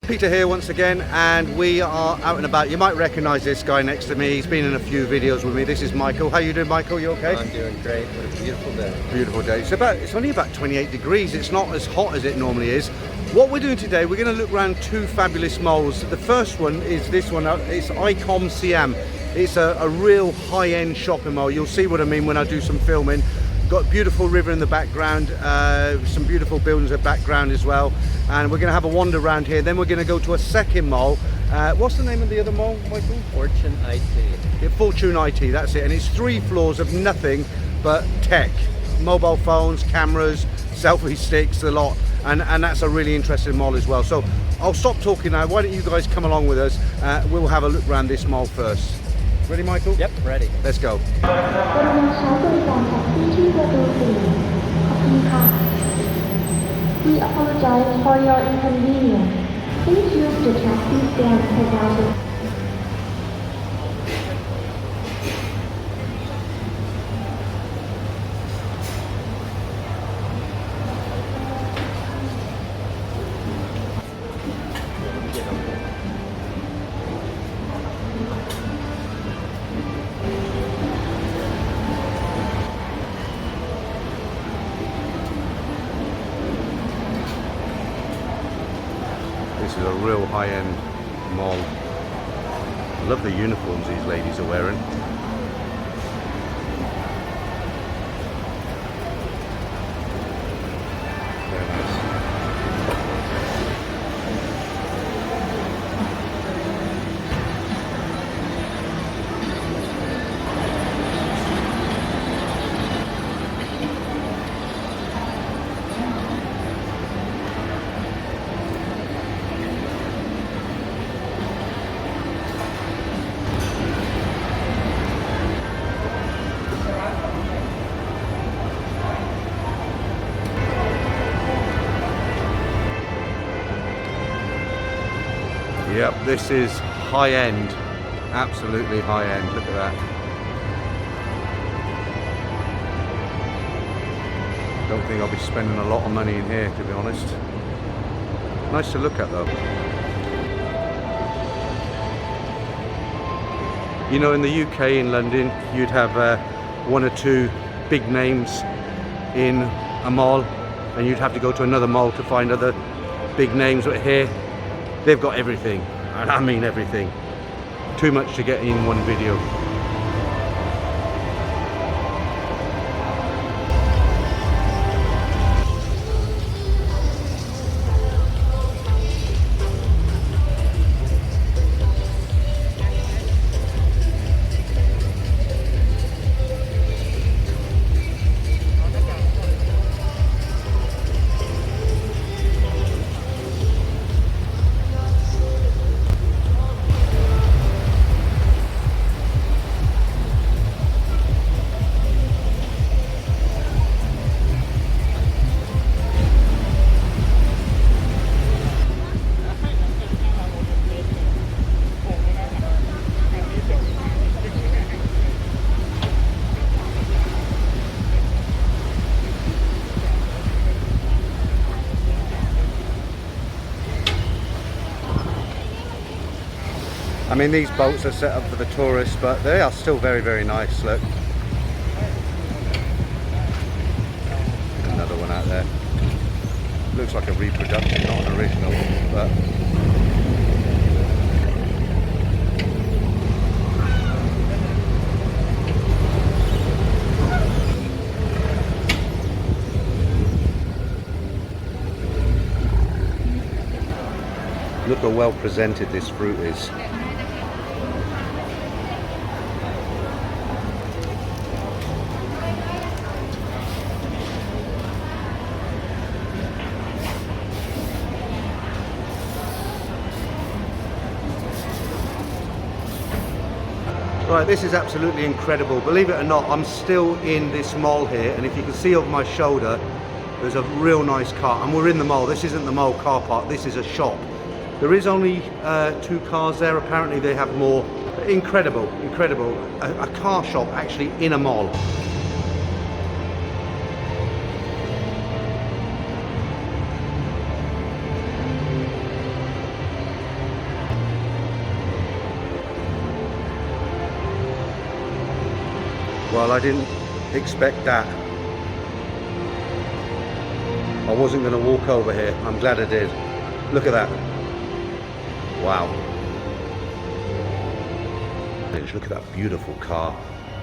Peter here once again, and we are out and about. You might recognize this guy next to me. He's been in a few videos with me. This is Michael. How you doing, Michael? You okay? I'm doing great. What a beautiful day. Beautiful day. It's only about 28 degrees. It's not as hot as it normally is. What we're doing today, we're going to look around two fabulous malls. The first one is this one. It's IconSiam. It's a real high-end shopping mall. You'll see what I mean when I do some filming. Got a beautiful river in the background, some beautiful buildings in the background as well, and we're going to have a wander around here. Then we're going to go to a second mall. What's the name of the other mall, Michael? Fortune IT. Yeah, Fortune IT, that's it. And it's 3 floors of nothing but tech, mobile phones, cameras, selfie sticks, a lot, and that's a really interesting mall as well. So I'll stop talking now. Why don't you guys come along with us? We'll have a look around this mall first. Ready, Michael? Yep, ready. Let's go. We apologize for your inconvenience. Please use the taxi stand provided. This is a real high-end mall. I love the uniforms these ladies are wearing. Very nice. Yep, this is high-end, absolutely high-end. Look at that. Don't think I'll be spending a lot of money in here, to be honest. Nice to look at though. You know, in the UK, in London, you'd have 1 or 2 big names in a mall, and you'd have to go to another mall to find other big names. But here, they've got everything, and I mean everything. Too much to get in one video. I mean, these boats are set up for the tourists, but they are still very, very nice. Look. Another one out there. Looks like a reproduction, not an original, but... Look how well presented this fruit is. Right, this is absolutely incredible. Believe it or not, I'm still in this mall here, and if you can see over my shoulder, there's a real nice car, and we're in the mall. This isn't the mall car park, this is a shop. There is only 2 cars there. Apparently they have more. Incredible, incredible. A car shop actually in a mall. well. I didn't expect that. I wasn't going to walk over here. I'm glad I did. Look at that. Wow. Look at that beautiful car.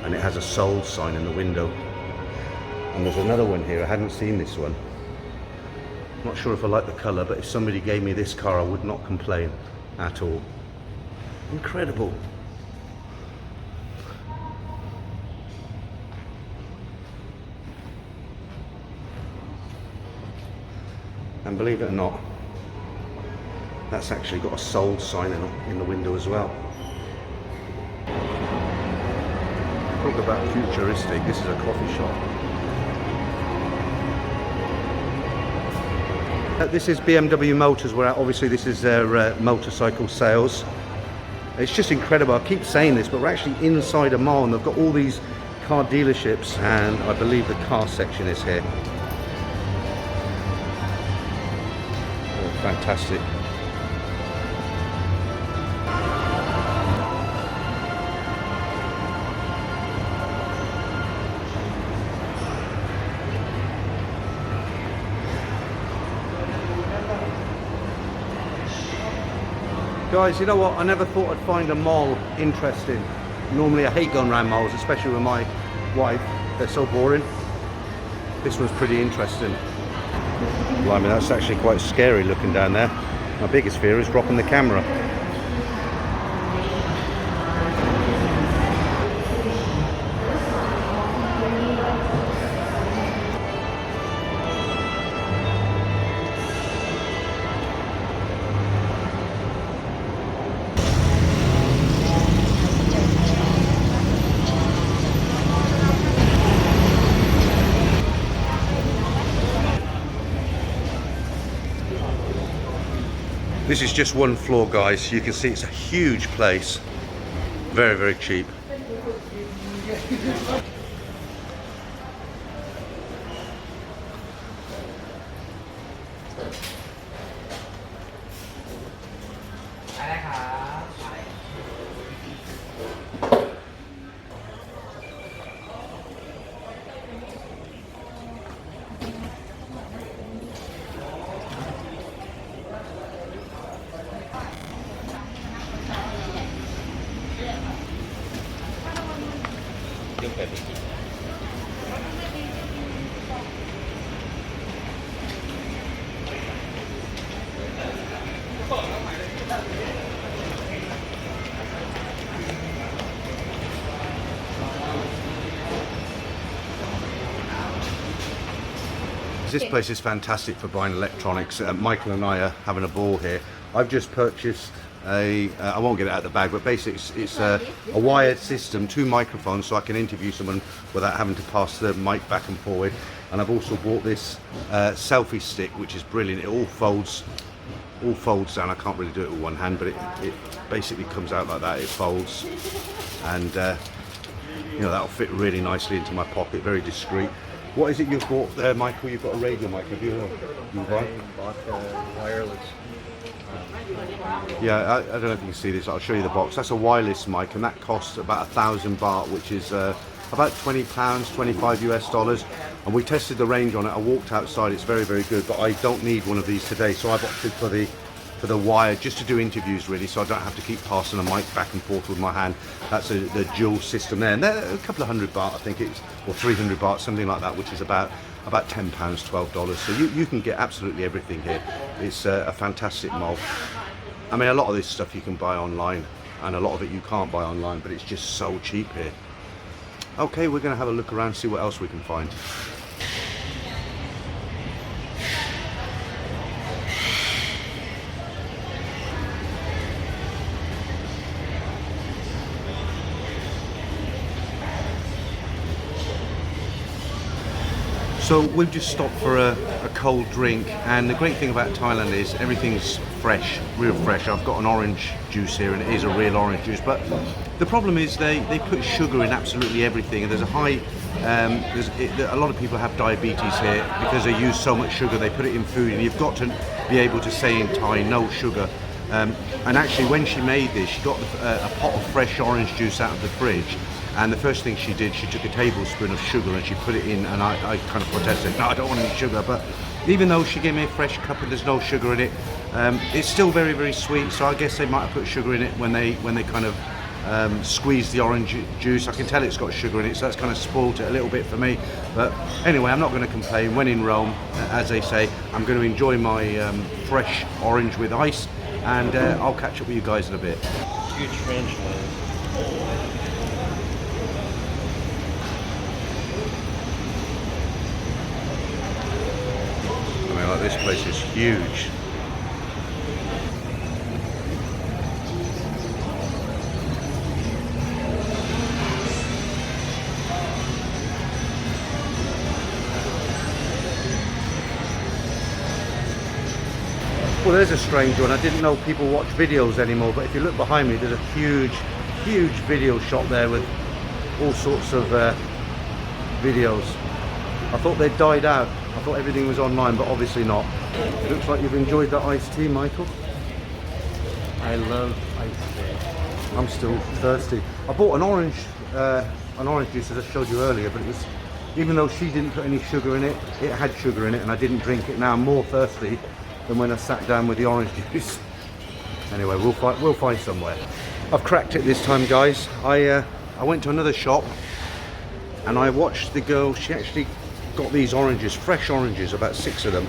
And it has a sold sign in the window. And there's another one here. I hadn't seen this one. Not sure if I like the colour, but if somebody gave me this car, I would not complain at all. Incredible. And believe it or not, that's actually got a sold sign in the window as well. Talk about futuristic, this is a coffee shop. This is BMW Motors, where obviously this is their motorcycle sales. It's just incredible. I keep saying this, but we're actually inside a mall and they've got all these car dealerships, and I believe the car section is here. Fantastic. Guys, you know what? I never thought I'd find a mall interesting. Normally I hate going around malls, especially with my wife. They're so boring. This one's pretty interesting. Blimey, that's actually quite scary looking down there. My biggest fear is dropping the camera. This is just one floor, guys. You can see it's a huge place. Very, very cheap. This place is fantastic for buying electronics. Michael and I are having a ball here. I've just purchased I won't get it out of the bag, but basically it's a wired system, 2 microphones, so I can interview someone without having to pass the mic back and forward. And I've also bought this selfie stick, which is brilliant. It all folds down. I can't really do it with one hand, but it basically comes out like that. It folds, and you know, that'll fit really nicely into my pocket. Very discreet. What is it you've bought there, Michael? You've got a radio mic, have you? I bought wireless. Yeah, I don't know if you can see this. I'll show you the box. That's a wireless mic, and that costs about 1,000 baht, which is about £20, 25 US dollars. And we tested the range on it. I walked outside. It's very, very good. But I don't need one of these today, so I've opted for the wire, just to do interviews really, so I don't have to keep passing a mic back and forth with my hand. That's the dual system there, and they're a couple of hundred baht, I think it's, or 300 baht, something like that, which is about £10, $12. So you can get absolutely everything here. It's a fantastic mall. I mean, a lot of this stuff you can buy online, and a lot of it you can't buy online, but it's just so cheap here. Okay, we're going to have a look around, see what else we can find. So we've just stopped for a cold drink, and the great thing about Thailand is everything's fresh, real fresh. I've got an orange juice here, and it is a real orange juice, but the problem is they put sugar in absolutely everything, and there's a high, a lot of people have diabetes here because they use so much sugar. They put it in food, and you've got to be able to say in Thai, no sugar. And actually when she made this, she got a pot of fresh orange juice out of the fridge, And the first thing she did, she took a tablespoon of sugar and she put it in, and I kind of protested, no, I don't want any sugar. But even though she gave me a fresh cup and there's no sugar in it, it's still very, very sweet. So I guess they might have put sugar in it when they kind of squeezed the orange juice. I can tell it's got sugar in it, so that's kind of spoiled it a little bit for me. But anyway, I'm not going to complain. When in Rome, as they say, I'm going to enjoy my fresh orange with ice, and I'll catch up with you guys in a bit. Huge French man. I mean, like, this place is huge. Well, there's a strange one. I didn't know people watch videos anymore, but if you look behind me, there's a huge video shop there with all sorts of videos. I thought they'd died out. I thought everything was online, but obviously not. It looks like you've enjoyed that iced tea, Michael. I love iced tea. I'm still thirsty. I bought an orange juice, as I showed you earlier, but it was, even though she didn't put any sugar in it, it had sugar in it, and I didn't drink it. Now I'm more thirsty than when I sat down with the orange juice. Anyway, we'll find somewhere. I've cracked it this time, guys. I went to another shop and I watched the girl. She actually got these oranges, fresh oranges, about 6 of them,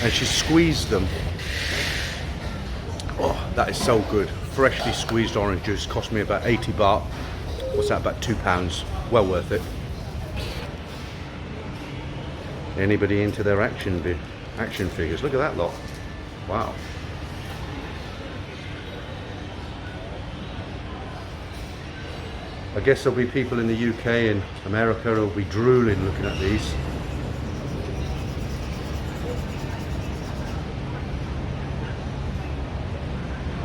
and she squeezed them. Oh, that is so good. Freshly squeezed orange juice. Cost me about 80 baht. What's that, about £2? Well worth it. Anybody into their action figures? Look at that lot. Wow. I guess there'll be people in the UK and America who'll be drooling looking at these.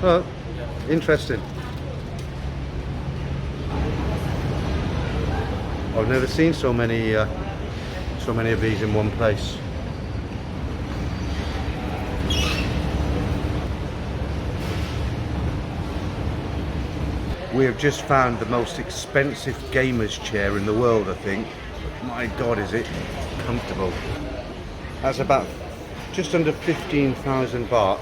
Oh, interesting. I've never seen so many of these in one place. We have just found the most expensive gamer's chair in the world, I think. My God, is it comfortable. That's about just under 15,000 baht.